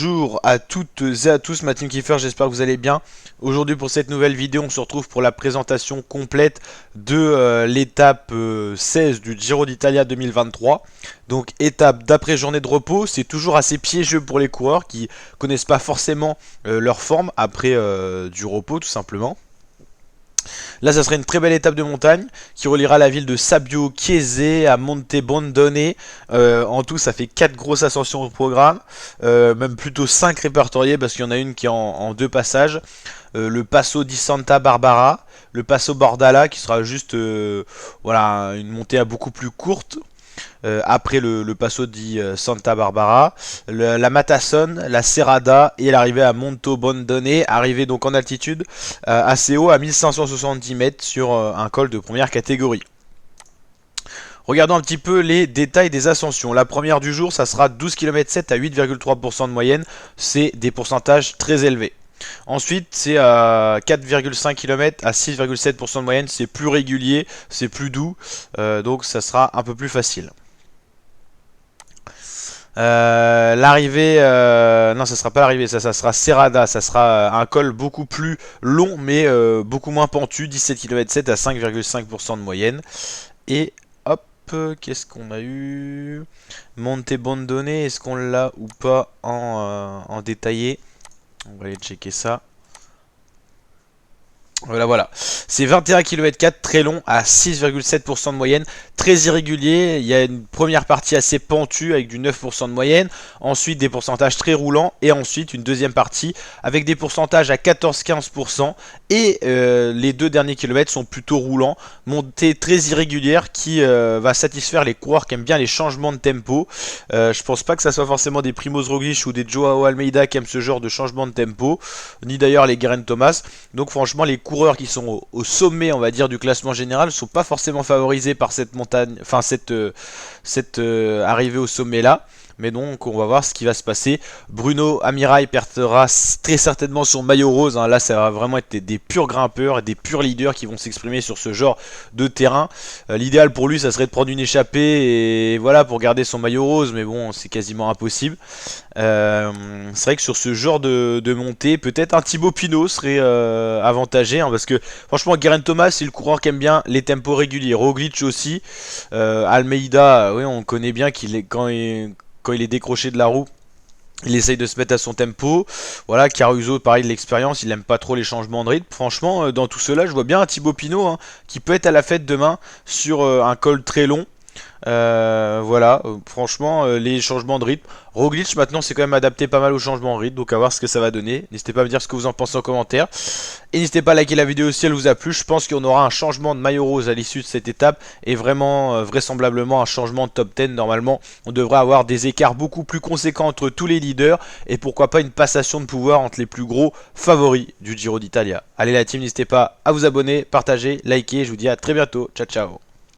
Bonjour à toutes et à tous, ma team Kiefer, j'espère que vous allez bien. Aujourd'hui pour cette nouvelle vidéo, on se retrouve pour la présentation complète de l'étape 16 du Giro d'Italia 2023. Donc étape d'après journée de repos, c'est toujours assez piégeux pour les coureurs qui connaissent pas forcément leur forme après du repos tout simplement. Là, ça serait une très belle étape de montagne qui reliera la ville de Sabio Chiese à Monte Bondone. En tout, ça fait 4 grosses ascensions au programme, même plutôt 5 répertoriées parce qu'il y en a une qui est en 2 passages. Le Passo di Santa Barbara, le Passo Bordala qui sera juste voilà, une montée à beaucoup plus courte. Après le Passo di Santa Barbara, la Matassone, la Serrada et l'arrivée à Monto Bondone, arrivée donc en altitude assez haut à 1570 mètres sur un col de première catégorie. Regardons un petit peu les détails des ascensions. La première du jour, ça sera 12 km 7 à 8,3% de moyenne, c'est des pourcentages très élevés. Ensuite, c'est à 4,5 km à 6,7% de moyenne, c'est plus régulier, c'est plus doux, donc ça sera un peu plus facile. L'arrivée, non, ça sera pas l'arrivée, ça sera Serrada, ça sera un col beaucoup plus long mais beaucoup moins pentu, 17 km 7 à 5,5% de moyenne. Et hop, qu'est-ce qu'on a eu? Monte Bondone, est-ce qu'on l'a ou pas en détaillé? On va aller checker ça. Voilà. C'est 21 km 4, très long, à 6,7% de moyenne, très irrégulier. Il y a une première partie assez pentue avec du 9% de moyenne, ensuite des pourcentages très roulants, et ensuite une deuxième partie avec des pourcentages à 14-15%, et les deux derniers kilomètres sont plutôt roulants, montée très irrégulière qui va satisfaire les coureurs qui aiment bien les changements de tempo. Je pense pas que ça soit forcément des Primoz Roglic ou des Joao Almeida qui aiment ce genre de changement de tempo, ni d'ailleurs les Geraint Thomas. Donc franchement, les coureurs qui sont au sommet, on va dire, du classement général sont pas forcément favorisés par cette montagne, enfin cette arrivée au sommet là. Mais donc on va voir ce qui va se passer. Bruno Amirai perdra très certainement son maillot rose, hein. Là ça va vraiment être des purs grimpeurs et des purs leaders qui vont s'exprimer sur ce genre de terrain. L'idéal pour lui ça serait de prendre une échappée et voilà, pour garder son maillot rose, mais bon, c'est quasiment impossible. C'est vrai que sur ce genre de montée, peut-être un Thibaut Pinot serait avantagé, hein, parce que franchement Geraint Thomas c'est le coureur qui aime bien les tempos réguliers. Roglic aussi. Almeida, oui, on connaît bien qu'il est quand il est décroché de la roue, il essaye de se mettre à son tempo. Voilà, Caruso, pareil, de l'expérience, il aime pas trop les changements de rythme. Franchement, dans tout cela, je vois bien un Thibaut Pinot, hein, qui peut être à la fête demain sur un col très long. Voilà, franchement, les changements de rythme. Roglic maintenant c'est quand même adapté pas mal aux changements de rythme, donc à voir ce que ça va donner. N'hésitez pas à me dire ce que vous en pensez en commentaire. Et n'hésitez pas à liker la vidéo si elle vous a plu. Je pense qu'on aura un changement de maillot rose à l'issue de cette étape. Et vraiment, vraisemblablement, un changement de top 10. Normalement, on devrait avoir des écarts beaucoup plus conséquents entre tous les leaders. Et pourquoi pas une passation de pouvoir entre les plus gros favoris du Giro d'Italia. Allez la team, n'hésitez pas à vous abonner, partager, liker. Je vous dis à très bientôt. Ciao, ciao.